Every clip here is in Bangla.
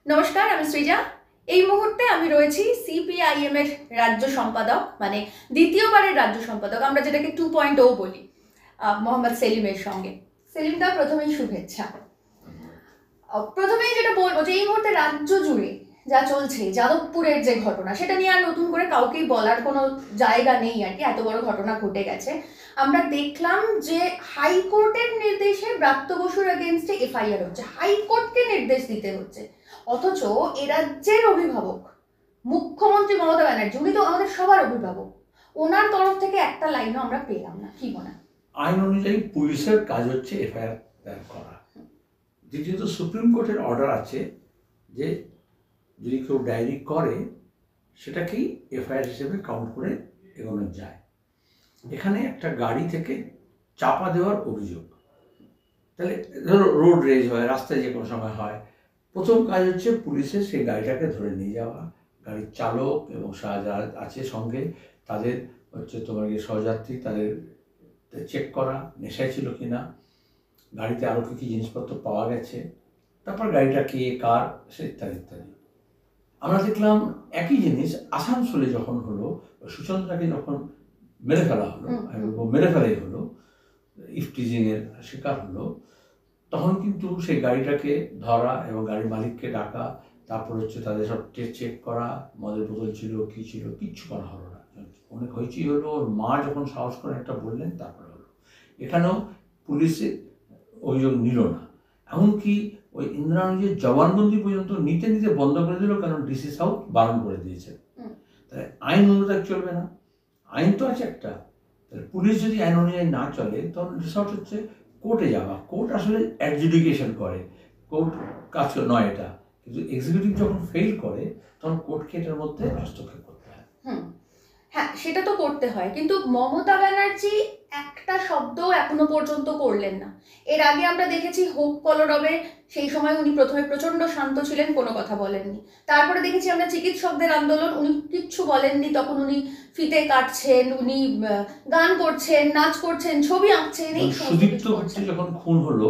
নমস্কার, আমি সৃজা। এই মুহূর্তে আমি রয়েছি সিপিআইএম এর রাজ্য সম্পাদক, মানে দ্বিতীয়বারের রাজ্য সম্পাদক, আমরা যেটাকে 2.0 বলি, মোহাম্মদ সেলিমের সঙ্গে। সেলিমদা, প্রথমেই শুভেচ্ছা। প্রথমেই যেটা বলবো যে এই মুহূর্তে রাজ্য জুড়ে যা চলছে, যাদবপুরের যে ঘটনা, সেটা নিয়ে আর নতুন করে কাউকেই বলার কোনো জায়গা নেই আর কি, এত বড় ঘটনা ঘটে গেছে। আমরা দেখলাম যে হাইকোর্টের নির্দেশে ব্রাত্য বসুর এগেনস্টে এফআইআর হচ্ছে, হাইকোর্টকে নির্দেশ দিতে হচ্ছে, অথচ এ রাজ্যের অভিভাবক মুখ্যমন্ত্রী মমতা ব্যানার্জি, উনি তো আমাদের সবার অভিভাবক, ওনার তরফ থেকে একটা লাইনও আমরা পেলাম না। কি মনে হয়? আইন অনুযায়ী পুলিশের কাজ হচ্ছে এফআইআর দায়ের করা। দ্বিতীয়ত সুপ্রিম কোর্টের অর্ডার আছে যে যদি কেউ ডায়েরি করে সেটাকেই এফআইআর হিসেবে কাউন্ট করে এগোনো যায়। এখানে একটা গাড়ি থেকে চাপা দেওয়ার অভিযোগ, তাহলে ধরো রোড রেজ হয়, রাস্তায় যে কোনো সময় হয়, প্রথম কাজ হচ্ছে পুলিশের সেই গাড়িটাকে ধরে নিয়ে যাওয়া, গাড়ির চালক এবং যারা আছে সঙ্গে তাদের হচ্ছে তোমার সহযাত্রী, তাদের চেক করা, নেশায় ছিল কি না, গাড়িতে আরও কী কী জিনিসপত্র পাওয়া গেছে, তারপর গাড়িটা কে কার সে ইত্যাদি ইত্যাদি। আমরা দেখলাম একই জিনিস আসানসোলে যখন হলো, সুচন্দ্রাকে যখন মেরে ফেলা হলো, মেরে ফেলাই হলো, ইফটিজিংয়ের শিকার হলো, তখন কিন্তু সেই গাড়িটাকে ধরা এবং গাড়ির মালিককে ডাকা, তারপর হচ্ছে তাদের সব চেক করা, মদের বোতল ছিল কী ছিল, কিচ্ছু করা হলো না। অনেক হয়েছেই হলো, ওর মা যখন সাহস করে একটা বললেন তারপরে হলো। এখানেও পুলিশে অভিযোগ নিল না, এমনকি ওই ইন্দিরাগান্ধীর জবানবন্দি পর্যন্ত নিতে নিতে বন্ধ করে দিল, কারণ ডিসি সাউথ বারণ করে দিয়েছে। তাহলে আইন অনুযায়ী চলবে না, আইন তো আছে একটা, তাহলে পুলিশ যদি আইন অনুযায়ী না চলে তখন রিসর্ট হচ্ছে কোর্টে যাওয়া। কোর্ট আসলে অ্যাডজুডিকেশন করে, কোর্ট কাজ নয় এটা, কিন্তু এক্সিকিউটিভ যখন ফেল করে তখন কোর্টকে এটার মধ্যে হস্তক্ষেপ করতে হয়। হ্যাঁ, সেটা তো করতে হয়, কিন্তু মমতা ব্যানার্জি একটা শব্দ এখনো পর্যন্ত করলেন না। এর আগে আমরা দেখেছি হোক কলরবে, সেই সময় উনি প্রথমে প্রচন্ড শান্ত ছিলেন, কোনো কথা বলেননি। তারপরে দেখেছি আমরা চিকিৎসকদের আন্দোলন, উনি কিচ্ছু বলেননি, তখন উনি ফিতে কাটছেন, উনি গান করছেন, নাচ করছেন, ছবি আঁকছেন, এই সুদীপ্ত গুপ্ত যখন খুন হলো,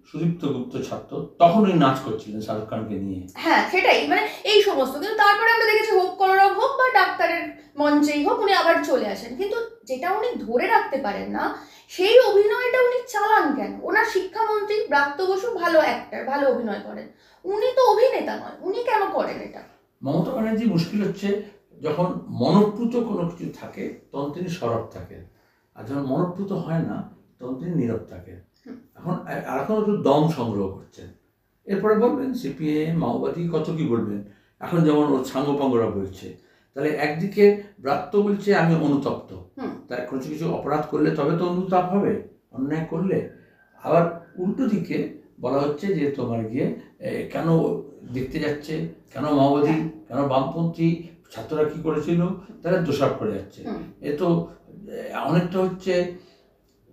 সুদীপ্ত গুপ্ত ছাত্র, তখন উনি নাচ করছিলেন শাহরুখ খানকে নিয়ে। হ্যাঁ, সেটাই, মানে এই সমস্ত। কিন্তু তারপরে আমরা দেখেছি হোক কলরব হোক বা ডাক্তারের মঞ্চেই হোক, উনি আবার চলে আসেন। কিন্তু যেটা উনি ধরে রাখতে পারেন না, সেই অভিনয়টা উনি চালান কেন? ওনার শিক্ষামন্ত্রী ব্রাত্য বসু ভালো অ্যাক্টর, ভালো অভিনয় করেন, উনি তো অভিনেতা নয়, উনি কেন করেন এটা? মমতা ব্যানার্জি মুশকিল হচ্ছে যখন মনপ্রুত কোনো কিছু থাকে তখন তিনি সরব থাকেন, আর যখন মনপ্রুত হয় না তখন তিনি নীরব থাকেন। এখন একটু দম সংগ্রহ করছেন, এরপরে বলবেন সিপিএম মাওবাদী কত কি বলবেন। এখন যেমন ওর সাঙ্গপাঙ্গরা বলছে, তাহলে একদিকে ব্রাত্য বলছে আমি অনুতপ্ত, তাই কিছু কিছু অপরাধ করলে তবে তো অনুতাপ হবে, অন্যায় করলে। আবার উল্টো দিকে বলা হচ্ছে যে তোমার গিয়ে কেন দেখতে যাচ্ছে, কেন মাওবাদী, কেন বামপন্থী, ছাত্ররা কি করেছিল, তারা দোষারোপ করে যাচ্ছে। এ তো অনেকটা হচ্ছে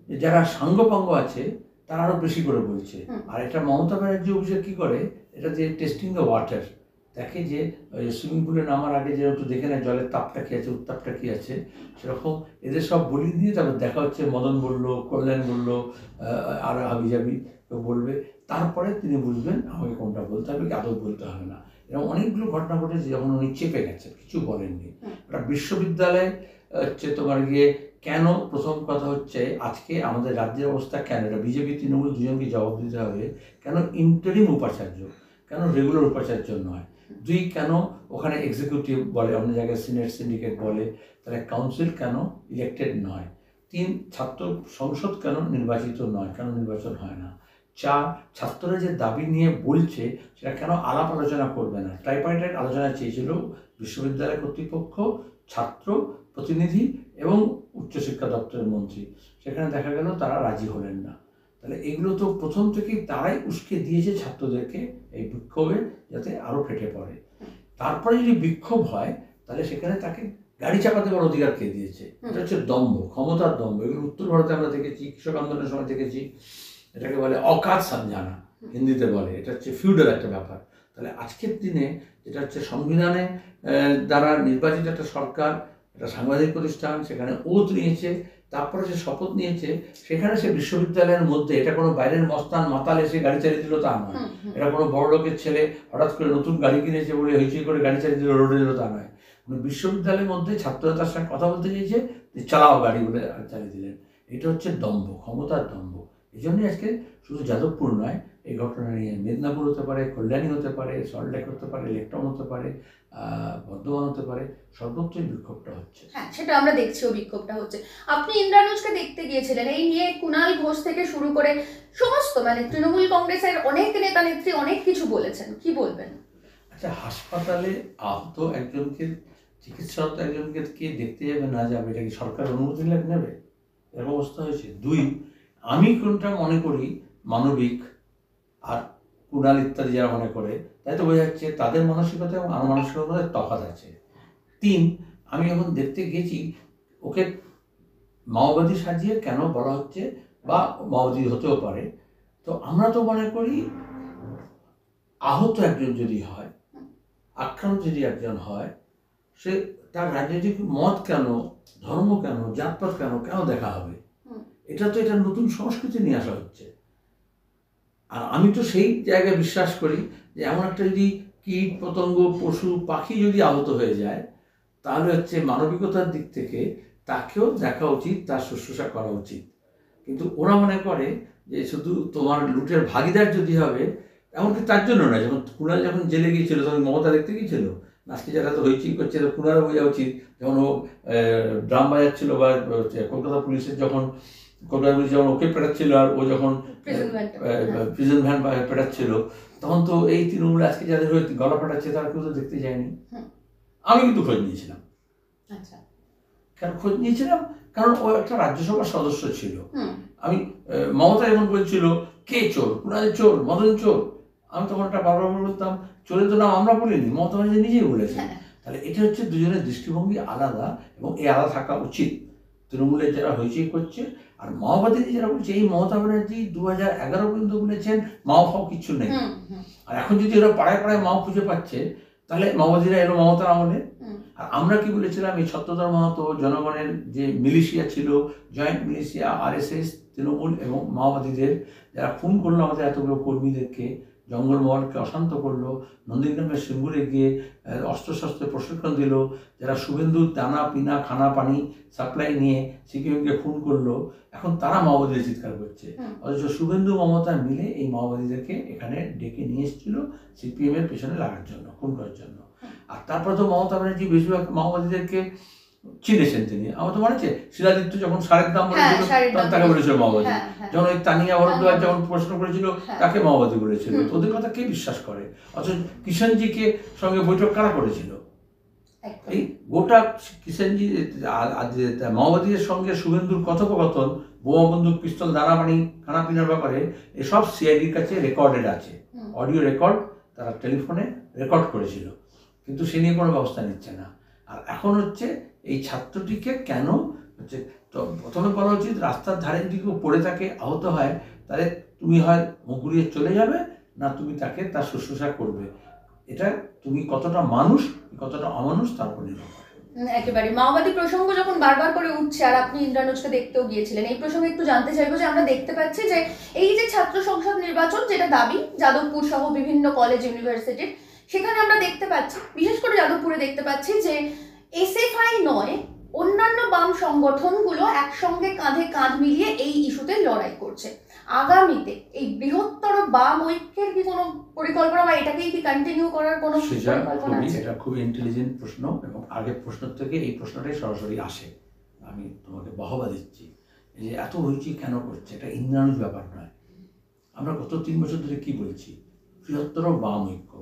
যারা সাঙ্গপাঙ্গ আছে তারা আরও বেশি করে বলছে। আর এটা মমতা ব্যানার্জি অভিযোগ কী করে, এটা যে টেস্টিং দ্য ওয়াটার, দেখে যে সুইমিং পুলে নামার আগে যে একটু দেখে নেয় জলের তাপটা কী আছে, উত্তাপটা কী আছে, সেরকম এদের সব বলিয়ে দিয়ে তারপর দেখা হচ্ছে মদন বললো, কল্যাণ বললো, আর হাবিজাবি কেউ বলবে, তারপরে তিনি বুঝবেন আমাকে কোনটা বলতে হবে, আদৌ বলতে হবে না। এরকম অনেকগুলো ঘটনা ঘটেছে যখন উনি চেপে গেছেন, কিছু বলেননি। একটা বিশ্ববিদ্যালয়ে হচ্ছে তোমার গিয়ে কেন, প্রথম কথা হচ্ছে আজকে আমাদের রাজ্যের অবস্থা কেন, এটা বিজেপি তৃণমূল দুজনকে জবাব দিতে হবে, কেন ইন্টারিম উপাচার্য, কেন রেগুলার উপাচার্য নয়, দুই কেন ওখানে এক্সিকিউটিভ বলে, অন্য জায়গায় সিনেট সিন্ডিকেট বলে, তাহলে কাউন্সিল কেন ইলেক্টেড নয়, তিন ছাত্র সংসদ কেন নির্বাচিত নয়, কেন নির্বাচন হয় না, চার ছাত্ররা যে দাবি নিয়ে বলছে সেটা কেন আলাপ আলোচনা করবে না। ট্রাইপার্টাইট আলোচনা চেয়েছিল বিশ্ববিদ্যালয় কর্তৃপক্ষ, ছাত্র প্রতিনিধি এবং উচ্চশিক্ষা দপ্তরের মন্ত্রী, সেখানে দেখা গেল তারা রাজি হলেন না। তাহলে এগুলো তো প্রথম থেকেই তারাই উস্কে দিয়েছে ছাত্রদেরকে এই বিক্ষোভে, যাতে আরও ফেটে পড়ে। তারপরে যদি বিক্ষোভ হয় তাহলে সেখানে তাকে গাড়ি চাপা দেওয়ার অধিকার কে দিয়েছে? এটা হচ্ছে দম্ভ, ক্ষমতার দম্ভ। এগুলো উত্তর ভারতে আমরা দেখেছি, কৃষক আন্দোলনের সময় দেখেছি, এটাকে বলে অকাত সামজানা, হিন্দিতে বলে, এটা হচ্ছে ফিউডাল একটা ব্যাপার। তাহলে আজকের দিনে যেটা হচ্ছে সংবিধানে দ্বারা নির্বাচিত একটা সরকার, একটা সাংবাদিক প্রতিষ্ঠান, সেখানে ওথ নিয়েছে, তারপরে সে শপথ নিয়েছে, সেখানে সে বিশ্ববিদ্যালয়ের মধ্যে, এটা কোনো বাইরের মস্তান মাতাল এসে গাড়ি চালিয়ে দিল তা নয়, এটা কোনো বড় লোকের ছেলে হঠাৎ করে নতুন গাড়ি কিনেছে বলে হইচই করে গাড়ি চালিয়ে দিল, রোডে দিল তা নয়। বিশ্ববিদ্যালয়ের মধ্যে ছাত্ররা তার সঙ্গে কথা বলতে চেয়েছে, যে চালাও গাড়ি বলে চালিয়ে দিলেন। এটা হচ্ছে দম্ভ, ক্ষমতার দম্ভ। এই জন্যই আজকে শুধু যাদবপুর নয়, এই ঘটনা নিয়ে মেদিনীপুর হতে পারে, কল্যাণী হতে পারে, সল্টলেক হতে পারে, লেকটাউন হতে পারে, বর্ধমান হতে পারে, সর্বত্রই বিক্ষোভটা হচ্ছে। হ্যাঁ, সেটা আমরা দেখছিও, বিক্ষোভটা হচ্ছে। আপনি ইন্দ্রানুজকে দেখতে গিয়েছিলেন, এই নিয়ে কুণাল ঘোষ থেকে শুরু করে সমস্ত মানে তৃণমূল কংগ্রেসের অনেক নেতা নেত্রী অনেক কিছু বলেছেন, কি বলবেন? আচ্ছা, হাসপাতালে আহত একজনকে, চিকিৎসারত একজনকে কে দেখতে যাবে না যাবে, এটা কি সরকার অনুমতি নেবে? এরকম অবস্থা হয়েছে। দুই, আমি কোনটা মনে করি মানবিক, আর কুণাল ইত্যাদি যারা মনে করে, তাই তো বোঝা যাচ্ছে তাদের মানসিকতা এবং আমার মানসিকতার মধ্যে তফাৎ আছে। তিন, আমি যখন দেখতে গেছি, ওকে মাওবাদী সাজিয়ে কেন বলা হচ্ছে, বা মাওবাদী হতেও পারে, তো আমরা তো মনে করি আহত একজন যদি হয়, আক্রান্ত যদি একজন হয়, সে তার রাজনৈতিক মত কেন, ধর্ম কেন, জাতপাত কেন দেখা হবে? এটা নতুন সংস্কৃতি নিয়ে আসা হচ্ছে। আর আমি তো সেই জায়গায় বিশ্বাস করি যে এমন একটা যদি কীট পতঙ্গ পশু পাখি যদি আহত হয়ে যায়, তাহলে হচ্ছে মানবিকতার দিক থেকে তাকেও দেখা উচিত, তার শুশ্রূষা করা উচিত। কিন্তু ওরা মনে করে যে শুধু তোমার লুটের ভাগিদার যদি হবে, এমনকি তার জন্য নয়। যেমন কুণাল যখন জেলে গিয়েছিল তখন মমতা দেখতে গিয়েছিল, নাচতে যারা তো হইচই করছে, তো কুণালও বোঝা উচিত। যখন ও ড্রাম বাজাচ্ছিল, বা কলকাতা পুলিশের যখন কলকাতা পুলিশ যখন ওকে পেটাচ্ছিল, আর ও যখন প্রিজন ভ্যান পেটাচ্ছিল, তখন তো এই তৃণমূল আজকে যাদের হয়ে গলা পেটাচ্ছে তারা কেউ তো দেখতে যায়নি। আমি কিন্তু খোঁজ নিয়েছিলাম। আচ্ছা, কেন খোঁজ নিয়েছিলাম? কারণ ও একটা রাজ্যসভার সদস্য ছিল। আমি মমতা যখন বলছিল কে চোর, কুণাল চোর, মদন চোর, আমি তখন একটা বারবার বলতাম চোরের তো নাম আমরা বলিনি, মমতা ব্যানার্জি নিজেই বলেছেন। তাহলে এটা হচ্ছে দুজনের দৃষ্টিভঙ্গি আলাদা, এবং এই আলাদা থাকা উচিত। তৃণমূলের যারা হইচই করছে আর মাওবাদী যারা বলছে, এই মমতা ব্যানার্জি 2011 পর্যন্ত বলেছেন মাও ফাও কিচ্ছু নেই, আর এখন যদি ওরা পাড়ায় পাড়ায় মাও খুঁজে পাচ্ছে, তাহলে মাওবাদীরা এলো মমতার আমলে। আর আমরা কি বলেছিলাম, এই ছত্রধর মাহাতো জনগণের যে মিলিশিয়া ছিল, জয়েন্ট মিলিশিয়া, RSS, তৃণমূল এবং মাওবাদীদের, যারা খুন করলো আমাদের এতগুলো কর্মীদেরকে, জঙ্গলমহলকে অশান্ত করলো, নন্দীগ্রামের সিঙ্গুরে গিয়ে অস্ত্রশস্ত্রের প্রশিক্ষণ দিল, যারা শুভেন্দুর দানা পিনা খানা পানি সাপ্লাই নিয়ে সিকিমকে খুন করলো, এখন তারা মাওবাদীদের চিৎকার করছে। অথচ শুভেন্দু মমতা মিলে এই মাওবাদীদেরকে এখানে ডেকে নিয়ে এসেছিল CPM এর পেছনে লাগার জন্য, খুন করার জন্য। আর তারপর তো মমতা ব্যানার্জি বেশিরভাগ মাওবাদীদেরকে চিনেছেন তিনি। আমার তো মনে আছে শিলাদিত্য যখন সারের দাম বলেছিল তখন তাকে বলেছিল মাওবাদী, যখন ওই তানিয়া ভরদ্বাজ যখন প্রশ্ন করেছিল তাকে মাওবাদী বলেছিল। ওদের কথা কে বিশ্বাস করে? অথচ কিষাণজিকে সঙ্গে বৈঠক কারা করেছিল? এই গোটা কিষাণজি মাওবাদীদের সঙ্গে শুভেন্দুর কথোপকথন, বোমা বন্দুক পিস্তল দানা পানি খানা পিনার ব্যাপারে, এসব CIDর কাছে রেকর্ডেড আছে, অডিও রেকর্ড, তারা টেলিফোনে রেকর্ড করেছিল, কিন্তু সে নিয়ে কোনো ব্যবস্থা নিচ্ছে না। আর এখন হচ্ছে এই ছাত্রটিকে কেন হচ্ছে, তো প্রথমে বলা উচিত রাস্তার ধারে যদি কেউ পড়ে থাকে, আহত হয়, তাহলে তুমি হয় মুখ ঘুরিয়ে চলে যাবে, না তুমি তাকে তার শুশ্রূষা করবে। এটা তুমি কতটা মানুষ, কতটা অমানুষ, তার উপর নির্ভর করে। একেবারে মাওবাদী প্রসঙ্গ যখন বারবার করে উঠছে, আর আপনি ইন্দ্রানুজকে দেখতেও গিয়েছিলেন, এই প্রসঙ্গে একটু জানতে চাইবো যে আমরা দেখতে পাচ্ছি যে এই যে ছাত্র সংসদ নির্বাচন, যেটা দাবি যাদবপুর সহ বিভিন্ন কলেজ ইউনিভার্সিটির, সেখানে আমরা দেখতে পাচ্ছি, বিশেষ করে যাদবপুরে দেখতে পাচ্ছি যে SFI নয়, অন্যান্য বাম সংগঠনগুলো একসঙ্গে কাঁধে কাঁধ মিলিয়ে এই ইস্যুতে লড়াই করছে। আগামীতে এই বৃহত্তর বাম ঐক্যের কি কোনো পরিকল্পনা, বা এটাকেই কি কন্টিনিউ করার কোনো পরিকল্পনা আছে? এটা খুবই ইন্টেলিজেন্ট প্রশ্ন, এবং আগের প্রশ্ন থেকে এই প্রশ্নটাই সরাসরি আসে। আমি তোমাকে বাহবা দিচ্ছি যে এত হইচি কেন করছে, এটা ইন্দ্রানুজ ব্যাপার নয়। আমরা গত 3 বছর ধরে কি বলছি, বৃহত্তর বাম ঐক্য,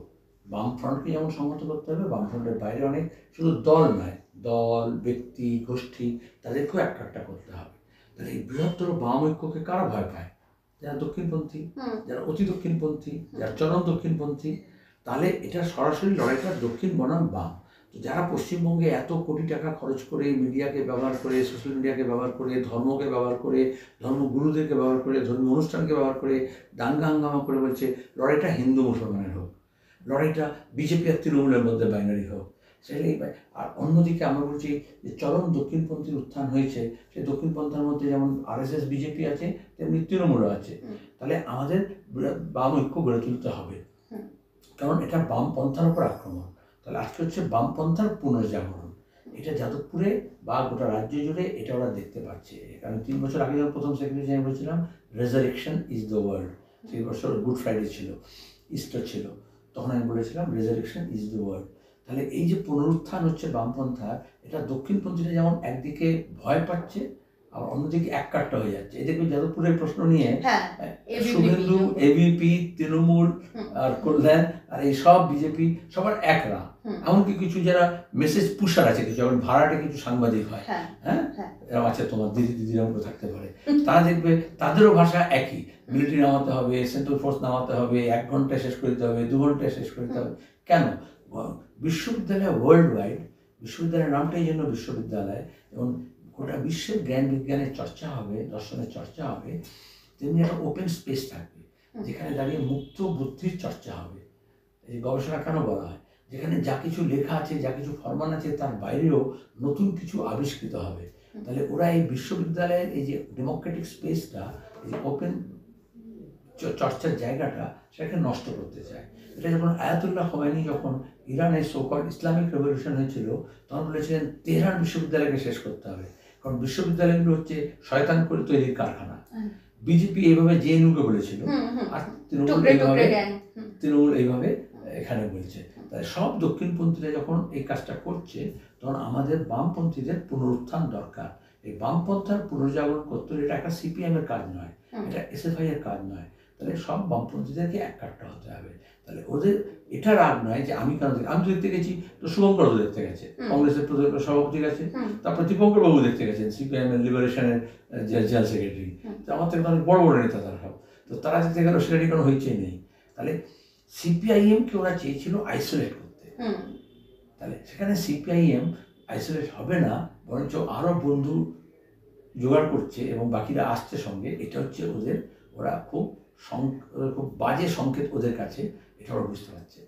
বাম ফ্রন্টকে যেমন সংহত করতে হবে, বাম ফ্রন্টের বাইরে অনেক, শুধু দল নয়, দল, ব্যক্তি, গোষ্ঠী, তাদেরকেও একটা করতে হবে। তাহলে এই বৃহত্তর বাম ঐক্যকে কারা ভয় পায়? যারা দক্ষিণপন্থী, যারা অতি দক্ষিণপন্থী, যারা চরম দক্ষিণপন্থী। তাহলে এটা সরাসরি লড়াইটা দক্ষিণ বনাম বাম। তো যারা পশ্চিমবঙ্গে এত কোটি টাকা খরচ করে মিডিয়াকে ব্যবহার করে, সোশ্যাল মিডিয়াকে ব্যবহার করে, ধর্মকে ব্যবহার করে, ধর্মগুরুদেরকে ব্যবহার করে, ধর্মীয় অনুষ্ঠানকে ব্যবহার করে, দাঙ্গা হাঙ্গামা করে বলছে লড়াইটা হিন্দু মুসলমানের হোক, লড়াইটা BJP আর তৃণমূলের মধ্যে বাইনারি হোক, সেটা আর অন্যদিকে আমরা বলছি যে চরম দক্ষিণপন্থীর উত্থান হয়েছে, সেই দক্ষিণপন্থার মধ্যে যেমন RSS বিজেপি আছে তেমনি তৃণমূলও আছে। তাহলে আমাদের বাম ঐক্য গড়ে তুলতে হবে, কারণ এটা বামপন্থার উপর আক্রমণ। তাহলে আজকে হচ্ছে বামপন্থার পুনর্জাগরণ। এটা যাদবপুরে বা গোটা রাজ্য জুড়ে এটা ওরা দেখতে পাচ্ছে। কারণ 3 বছর আগে যখন প্রথম সেক্রেটারি আমি বলছিলাম রেজারেকশন ইজ দ্য ওয়ার্ল্ড, সেই বছর গুড ফ্রাইডে ছিল, ইস্টার ছিল, তখন আমি বলেছিলাম রেজারেকশন ইজ দ্য ওয়ার্ল্ড। তাহলে এই যে পুনরুত্থান হচ্ছে বামপন্থার, এটা দক্ষিণপন্থীরা যেমন একদিকে ভয় পাচ্ছে আর অন্যদিকে এককাট্টা হয়ে যাচ্ছে। এই দেখবে যাদবপুরের প্রশ্ন নিয়ে শুভেন্দু, এবিপি, তৃণমূল আর কল্যাণ আর এই সব বিজেপি সবার একরা, এমনকি কিছু যারা মেসেজ পুষার আছে, কিছু যেমন ভাড়াটে কিছু সাংবাদিক হয়, হ্যাঁ এরকম আছে, তোমার দিদিরাম থাকতে পারে, তারা দেখবে তাদেরও ভাষা একই, মিলিটারি নামাতে হবে, সেন্ট্রাল ফোর্স নামাতে হবে, 1 ঘন্টায় শেষ করে দিতে হবে, 2 ঘন্টায় শেষ করে দিতে হবে। কেন? বিশ্ববিদ্যালয় ওয়ার্ল্ড ওয়াইড, বিশ্ববিদ্যালয়ের নামটাই জন্য বিশ্ববিদ্যালয়, এবং গোটা বিশ্বের জ্ঞান বিজ্ঞানের চর্চা হবে, দর্শনের চর্চা হবে, তেমনি একটা ওপেন স্পেস থাকবে যেখানে দাঁড়িয়ে মুক্ত বুদ্ধির চর্চা হবে। এই গবেষণা কেন বলা হয়? যেখানে যা কিছু লেখা আছে, যা কিছু ফরমান আছে, তার বাইরেও নতুন কিছু আবিষ্কৃত হবে। তাহলে ওরা এই বিশ্ববিদ্যালয়ের এই যে ডেমোক্রেটিক স্পেসটা, এই যে ওপেন চর্চার জায়গাটা, সেটাকে নষ্ট করতে চায়। এটা যখন আয়াতুল্লাহ খোমেনি যখন ইরানের সোকল ইসলামিক রেভলিউশন হয়েছিল, তখন বলেছিলেন তেহরান বিশ্ববিদ্যালয়কে শেষ করতে হবে, কারণ বিশ্ববিদ্যালয়গুলো হচ্ছে শয়তান করে তৈরির কারখানা। বিজেপি এইভাবে জেএনইউকে বলেছিল, আর তৃণমূল এইভাবে এখানে বলছে। তাই সব দক্ষিণপন্থীরা যখন এই কাজটা করছে, তখন আমাদের বামপন্থীদের পুনরুত্থান দরকার। এই বামপন্থার পুনর্জাগরণ করতে হলে এটা একটা সিপিএম এর কাজ নয়, এটা এসএফআই এর কাজ নয়। তাহলে সব বামপন্থীদেরকে এককাট্টা হতে হবে। তাহলে ওদের এটা রাগ নয় যে আমি কেন, আমি তো দেখতে গেছি, তো শুভঙ্কর দেখতে গেছে, কংগ্রেসের সভাপতি গেছে, তারপর দীপঙ্কর বাবু দেখতে গেছেন, সিপিআইএম এর লিবারেশনের জেনারেল সেক্রেটারি, আমার থেকে অনেক বড় বড় নেতা তারা সব, তো তারা দেখতে গেল, সেখানে কোনো হইচই নেই। তাহলে সিপিআইএমকে ওরা চেয়েছিল আইসোলেট করতে, তাহলে সেখানে সিপিআইএম আইসোলেট হবে না, বরঞ্চ আরও বন্ধু জোগাড় করছে এবং বাকিরা আসছে সঙ্গে। এটা হচ্ছে ওদের, ওরা খুব বাজে সংকেত ওদের কাছে, এটা ওরা বুঝতে পারছে।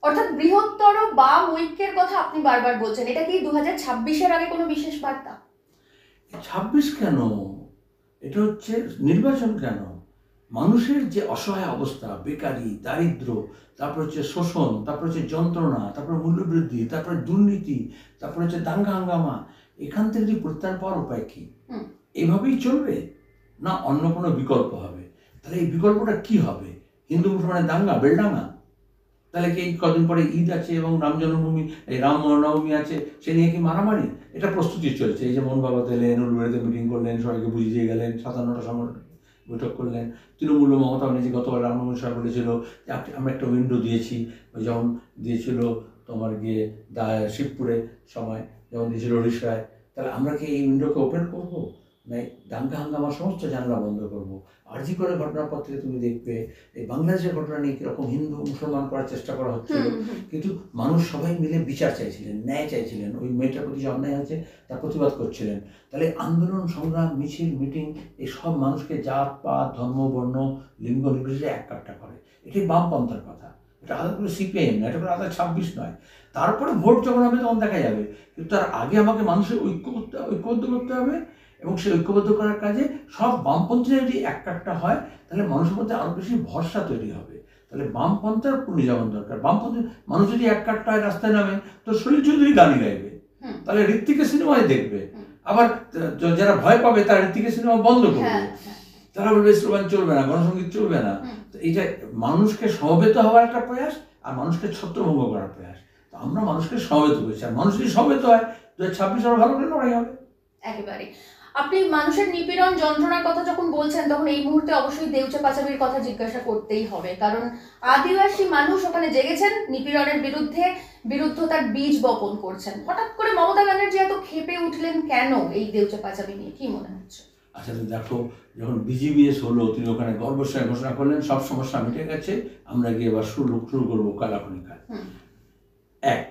অর্থাৎ বৃহত্তর বাম ঐক্যের কথা আপনি বারবার বলছেন, এটা কি 2026-এর আগে কোনো বিশেষ বার্তা? 26 কেন, এটা হচ্ছে নির্বাচন কেন, মানুষের যে অসহায় অবস্থা, বেকারি, দারিদ্র, তারপর হচ্ছে শোষণ, তারপর হচ্ছে যন্ত্রণা, তারপর মূল্যবৃদ্ধি, তারপরে দুর্নীতি, তারপর হচ্ছে দাঙ্গা হাঙ্গামা, এখান থেকে যদি পরিত্রাণ পাওয়ার উপায় কি? এভাবেই চলবে না অন্য কোনো বিকল্প হবে? তাহলে এই বিকল্পটা কি হবে? হিন্দু মুসলমানের দাঙ্গা, বেলডাঙ্গা? তাহলে কি কদিন পরে ঈদ আছে এবং রাম জন্মভূমি, এই রাম নবমী আছে, সে নিয়ে কি মারামারি? এটা প্রস্তুতি চলছে। এই যে মোহন বাবা এলেন, উলুবেড়িতে মিটিং করলেন, সবাইকে বুঝিয়ে গেলেন, 57টা সংগঠন বৈঠক করলেন। তৃণমূল মমতা ব্যানার্জি গতবার রামনবমী সভা বলেছিল যে আমরা একটা উইন্ডো দিয়েছি, ওই যেমন দিয়েছিল তোমার গিয়ে শিবপুরে সময়, যেমন দিয়েছিল ওড়িশায়। তাহলে আমরা কি এই উইন্ডোকে ওপেন করবো, না দাঙ্গা হাঙ্গামার সমস্ত জানলা বন্ধ করবো? আরজি করে ঘটনার পর থেকে তুমি দেখবে এই বাংলাদেশের ঘটনা নিয়ে কীরকম হিন্দু মুসলমান করার চেষ্টা করা হচ্ছিল, কিন্তু মানুষ সবাই মিলে বিচার চাইছিলেন, ন্যায় চাইছিলেন, ওই মেয়েটার প্রতি যে অন্যায় আছে তার প্রতিবাদ করছিলেন। তাহলে আন্দোলন, সংগ্রাম, মিছিল, মিটিং, এই সব মানুষকে জাত পাত, ধর্ম, বর্ণ, লিঙ্গ নির্বিশেষে এককাট্টা করে। এটাই বামপন্থার কথা, এটা আলাদা করে সিপিআইএম নয়, এটা করে আলাদা 26 নয়। তারপরে ভোট যখন হবে তখন দেখা যাবে, কিন্তু তার আগে আমাকে মানুষের ঐক্যবদ্ধ করতে হবে, এবং সেই ঐক্যবদ্ধ করার কাজে সব বামপন্থীরা যদি এককাট্টা হয়, তাহলে মানুষের মধ্যে আরও বেশি ভরসা তৈরি হবে। তাহলে বামপন্থার পুনর্জাগরণ দরকার। বামপন্থী মানুষ যদি এককাট্টা হয়, রাস্তায় নামে, তো সলিল চৌধুরী গানই গাইবে, তাহলে ঋত্বিকের সিনেমায় দেখবে। আবার যারা ভয় পাবে তারা ঋত্বিকের সিনেমা বন্ধ করবে, তারা বলবে স্লোগান চলবে না, গণসঙ্গীত চলবে না। তো এইটা মানুষকে সমবেত হওয়ার একটা প্রয়াস, আর মানুষকে ছত্রভঙ্গ করার প্রয়াস। তো আমরা মানুষকে সমবেত করেছি, আর মানুষ যদি সমবেত হয় 2026 আরো ভালো করে লড়াই হবে। একেবারে। আপনি মানুষের নিপীড়ন, যন্ত্রণার কথা যখন বলছেন, তখন এই মুহূর্তে অবশ্যই দেউচা পাচামির কথা জিজ্ঞাসা করতেই হবে, কারণ আদিবাসী মানুষ ওখানে জেগেছেন, নিপীড়নের বিরুদ্ধতার বীজ বপন করছেন। হঠাৎ করে মমতা ব্যানার্জি এত ক্ষেপে উঠলেন কেন এই দেউচা পাচামি নিয়ে, কি মনে হচ্ছে? আচ্ছা দেখো, যখন বিজিবিএস হলো, তিনি ওখানে গর্বসায় ঘোষণা করলেন সব সমস্যা মিটে গেছে, আমরা গিয়ে এবার শুরু করবো কালাখনি কাজ। এক,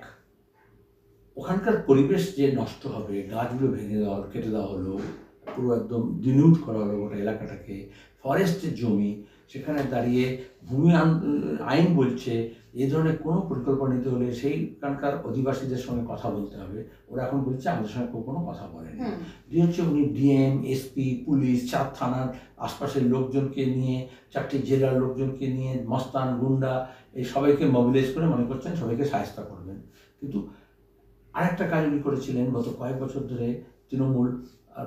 ওখানকার পরিবেশ যে নষ্ট হবে, গাছগুলো ভেঙে কেটে দেওয়া হলো, পুরো একদম ডিনিউট করা হলো গোটা এলাকাটাকে। ফরেস্টের জমি, সেখানে দাঁড়িয়ে ভূমি আইন বলছে এই ধরনের কোনো পরিকল্পনা নিতে হলে সেইখানকার অধিবাসীদের সঙ্গে কথা বলতে হবে। ওরা এখন বলছে আমাদের সঙ্গে কোনো কথা বলেনি। হচ্ছে উনি ডিএম, এসপি, পুলিশ, 4 থানার আশপাশের লোকজনকে নিয়ে, 4টি জেলার লোকজনকে নিয়ে, মস্তান, গুন্ডা, এই সবাইকে মোবিলাইজ করে মনে করছেন সবাইকে সাহায্য করবেন। কিন্তু আরেকটা কাজ উনি করেছিলেন গত কয়েক বছর ধরে, তৃণমূল আর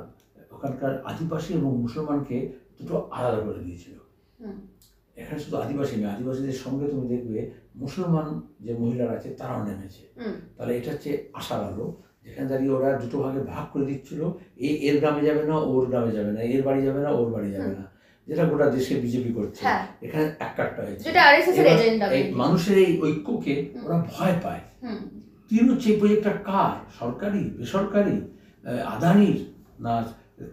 ওখানকার আদিবাসী এবং মুসলমানকে দুটো আলাদা করে দিয়েছিল। এখানে শুধু আদিবাসী নয়, আদিবাসীদের সঙ্গে তুমি দেখবে মুসলমান যে মহিলারা আছে তারাও নেমেছে। তাহলে এটা হচ্ছে আশার আলো, যেখানে দাঁড়িয়ে ওরা দুটো ভাগে ভাগ করে দিচ্ছিল, এর গ্রামে যাবে না, ওর গ্রামে যাবে না, এর বাড়ি যাবে না, ওর বাড়ি যাবে না, যেটা গোটা দেশে বিজেপি করছে। এখানে একটা হয়েছে মানুষের এই ঐক্যকে ওরা ভয় পায়। হচ্ছে এই প্রজেক্টটা কার, সরকারি, বেসরকারি, আদানির, না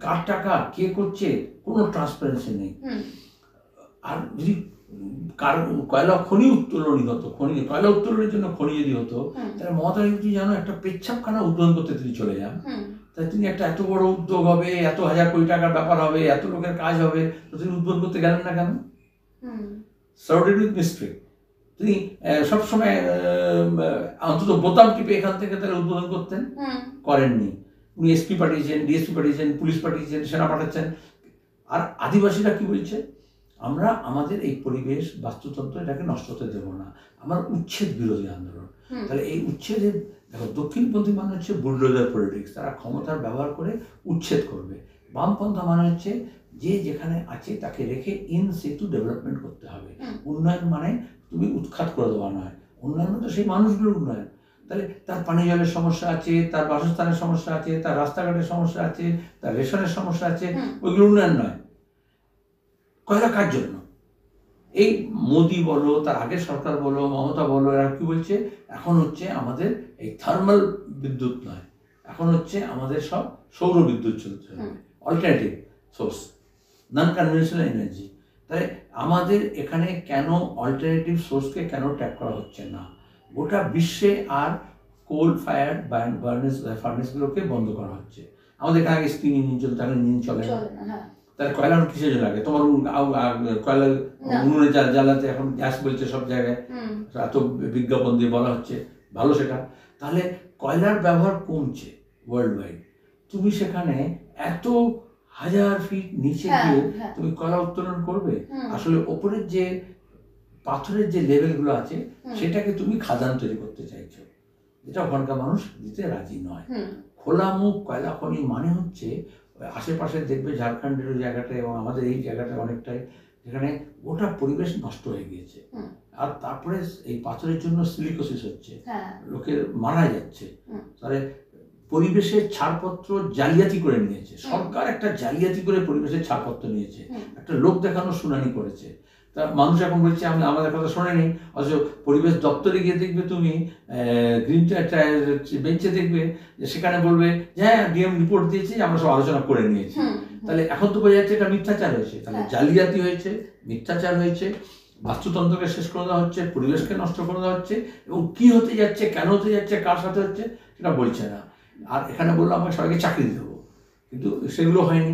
কার টাকা, কে করছে, কোনো ট্রান্সপারেন্সি নেই। আর যদি কয়লা খনি উত্তোলনই হতো, কয়লা উত্তোলনের জন্য খনি যদি হতো, তাহলে মমতা ব্যানার্জি যেন একটা পেচ্ছাপখানা উদ্বোধন করতে তিনি চলে যান। তাই তিনি একটা এত বড় উদ্যোগ হবে, এত হাজার কোটি টাকার ব্যাপার হবে, এত লোকের কাজ হবে, তো তিনি উদ্বোধন করতে গেলেন না কেন? Served with mystery. তিনি সবসময় অন্তত বোতাম টিপে এখান থেকে তারা উদ্বোধন করতেন, করেননি। উনি এসপি পাঠিয়েছেন, ডিএসপি পাঠিয়েছেন, পুলিশ পাঠিয়েছেন, সেনা পাঠাচ্ছেন। আর আদিবাসীরা কি বলছে? আমরা আমাদের এই পরিবেশ, বাস্তুতন্ত্র, এটাকে নষ্ট হতে দেবো না। আমার উচ্ছেদ বিরোধী আন্দোলন। তাহলে এই উচ্ছেদের, দেখো, দক্ষিণপন্থী মানে হচ্ছে বুলডোজার পলিটিক্স, তারা ক্ষমতার ব্যবহার করে উচ্ছেদ করবে। বামপন্থা মানে হচ্ছে যে যেখানে আছে তাকে রেখে ইন সিটু ডেভেলপমেন্ট করতে হবে। উন্নয়ন মানে তুমি উৎখাত করে দেওয়া নয়, উন্নয়ন তো সেই মানুষগুলোর উন্নয়ন। তাহলে তার পানীয় জলের সমস্যা আছে, তার বাসস্থানের সমস্যা আছে, তার রাস্তাঘাটের সমস্যা আছে, তার রেশনের সমস্যা আছে, ওইগুলো উন্নয়ন নয়। কয়লা কার জন্য? এই মোদি বলো, তার আগের সরকার বলো, মমতা বলো, এরা কি বলছে? এখন হচ্ছে আমাদের এই থার্মাল বিদ্যুৎ নয়, এখন হচ্ছে আমাদের সব সৌর বিদ্যুৎ চলতে হবে, অল্টারনেটিভ সোর্স, নন কনভেনশনাল এনার্জি। তাহলে আমাদের এখানে কেন অল্টারনেটিভ সোর্সকে কেন ট্যাপ করা হচ্ছে না? গোটা বিশ্বে আর কোল ফায়ার ফার্নেসগুলোকে বন্ধ করা হচ্ছে। আমাদের এখানে আগে স্টিম ইঞ্জিন চলতে, এখন ইঞ্জিন চলে না। তাহলে কয়লা কিসের জন্য লাগে? তোমার কয়লা উনুনে জ্বালাতে এখন গ্যাস বলছে সব জায়গায়, এত বিজ্ঞাপন দিয়ে বলা হচ্ছে, ভালো সেটা। তাহলে কয়লার ব্যবহার কমছে ওয়ার্ল্ড ওয়াইড। তুমি সেখানে এত 1000 ফিট নিচে গিয়ে তুমি কয়লা উত্তোলন করবে? আসলে ওপরের যে পাথরের যে লেভেলগুলো আছে সেটাকে তুমি খাদান তৈরি করতে চাইছো, যেটা ওখানকার মানুষ দিতে রাজি নয়। খোলা মুখ কয়লা খনি মানে হচ্ছে আশেপাশে দেখবে ঝাড়খণ্ডের জায়গাটা এবং আমাদের এই জায়গাটা অনেকটাই, যেখানে গোটা পরিবেশ নষ্ট হয়ে গিয়েছে। আর তারপরে এই পাথরের জন্য সিলিকোসিস হচ্ছে, লোকের মারা যাচ্ছে। তাহলে পরিবেশের ছাড়পত্র জালিয়াতি করে নিয়েছে সরকার, একটা জালিয়াতি করে পরিবেশের ছাড়পত্র নিয়েছে, একটা লোক দেখানোর শুনানি করেছে। তা মানুষ এখন বলছে আমি আমাদের কথা শোনেনি, অথচ পরিবেশ দপ্তরে গিয়ে দেখবে তুমি গ্রিন বেঞ্চে দেখবে যে সেখানে বলবে হ্যাঁ ডিএম রিপোর্ট দিয়েছি, আমরা সব আলোচনা করে নিয়েছি। তাহলে এখন তো বোঝা যাচ্ছে এটা মিথ্যাচার হয়েছে। তাহলে জালিয়াতি হয়েছে, মিথ্যাচার হয়েছে, বাস্তুতন্ত্রকে শেষ করে দেওয়া হচ্ছে, পরিবেশকে নষ্ট করে দেওয়া হচ্ছে, এবং কি হতে যাচ্ছে, কেন হতে যাচ্ছে, কার সাথে হচ্ছে সেটা বলছে না। আর এখানে বললো আমরা সবাইকে চাকরি দেবো, কিন্তু সেগুলো হয়নি।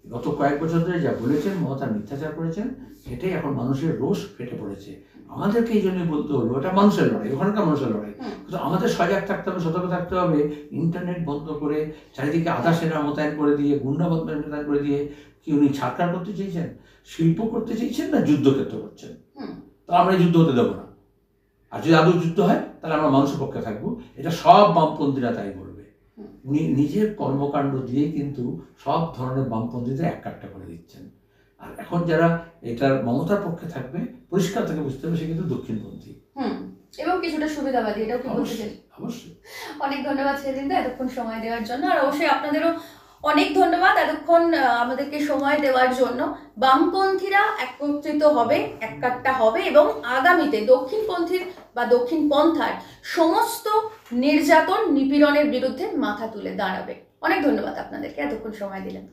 গত কয়েক বছর ধরে যা বলেছেন মমতা মিথ্যাচার করেছেন, সেটাই এখন মানুষের রোষ ফেটে পড়েছে। আমাদেরকে এই জন্যই বলতে হলো এটা মানুষের লড়াই, ওখানকার মানুষের লড়াই, কিন্তু আমাদের সজাগ থাকতে হবে, সতর্ক থাকতে হবে। ইন্টারনেট বন্ধ করে চারিদিকে আধা সেনা মোতায়েন করে দিয়ে, গুন্ডা মোতায়েন করে দিয়ে কি উনি ছাড়কার করতে চেয়েছেন? শিল্প করতে চেয়েছেন না যুদ্ধক্ষেত্র করছেন? তাহলে আমরা যুদ্ধ হতে দেবো না। আর যদি আদৌ যুদ্ধ হয় তাহলে আমরা মানুষের পক্ষে থাকবো, এটা সব বামপন্থীরা তাই বলবে। উনি নিজের কর্মকাণ্ড দিয়ে কিন্তু সব ধরনের বামপন্থীদের এক কাট্টা করে দিচ্ছেন। আর এখন যারা এটার মমতার পক্ষে থাকবে, পরিষ্কার থেকে বুঝতে হবে সে কিন্তু দক্ষিণপন্থী এবং কিছুটা সুবিধাবাদী, এটাও কি বলতে চাই? অবশ্যই। অনেক ধন্যবাদ সেদিনদা এতক্ষণ সময় দেওয়ার জন্য, আর অবশ্যই আপনাদেরও অনেক ধন্যবাদ এতক্ষণ আমাদেরকে সময় দেওয়ার জন্য। বামপন্থীরা একত্রিত হবে, এককাট্টা হবে, এবং আগামীতে দক্ষিণপন্থীর বা দক্ষিণপন্থার সমস্ত নির্যাতন, নিপীড়নের বিরুদ্ধে মাথা তুলে দাঁড়াবে। অনেক ধন্যবাদ আপনাদেরকে এতক্ষণ সময় দিলেন।